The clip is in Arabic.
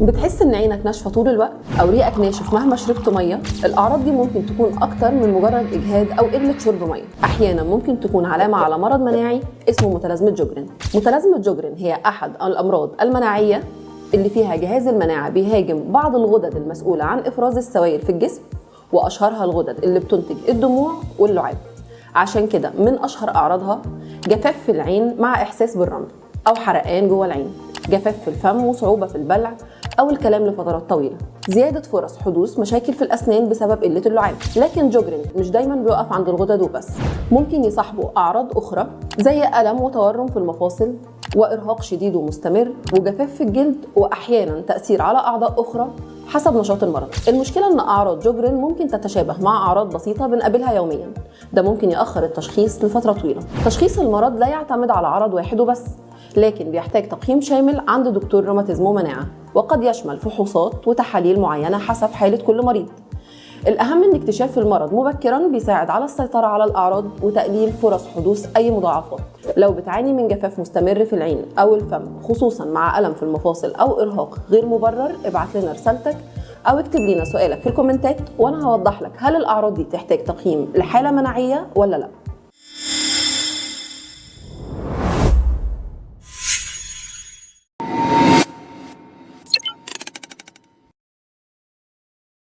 بتحس ان عينك ناشفه طول الوقت او ريقك ناشف مهما شربت ميه؟ الاعراض دي ممكن تكون اكتر من مجرد اجهاد او قله شرب ميه. احيانا ممكن تكون علامه على مرض مناعي اسمه متلازمه جوجرين. متلازمه جوجرين هي احد الامراض المناعيه اللي فيها جهاز المناعه بيهاجم بعض الغدد المسؤوله عن افراز السوائل في الجسم، واشهرها الغدد اللي بتنتج الدموع واللعاب. عشان كده من اشهر اعراضها جفاف في العين مع احساس بالرمد او حرقان جوه العين، جفاف في الفم وصعوبه في البلع او الكلام لفترات طويله، زياده فرص حدوث مشاكل في الاسنان بسبب قله اللعاب. لكن جوجرين مش دايما بيقف عند الغدد وبس، ممكن يصاحبه اعراض اخرى زي الم وتورم في المفاصل وارهاق شديد ومستمر وجفاف في الجلد، واحيانا تاثير على اعضاء اخرى حسب نشاط المرض. المشكله ان اعراض جوجرين ممكن تتشابه مع اعراض بسيطه بنقابلها يوميا، ده ممكن ياخر التشخيص لفتره طويله. تشخيص المرض لا يعتمد على عرض واحد وبس، لكن بيحتاج تقييم شامل عند دكتور روماتيزم ومناعه، وقد يشمل فحوصات وتحاليل معينه حسب حاله كل مريض. الأهم إن اكتشاف المرض مبكراً بيساعد على السيطرة على الأعراض وتقليل فرص حدوث أي مضاعفات. لو بتعاني من جفاف مستمر في العين أو الفم خصوصاً مع ألم في المفاصل أو إرهاق غير مبرر، ابعت لنا رسالتك أو اكتب لنا سؤالك في الكومنتات، وأنا هوضح لك هل الأعراض دي تحتاج تقييم لحالة مناعية ولا لأ.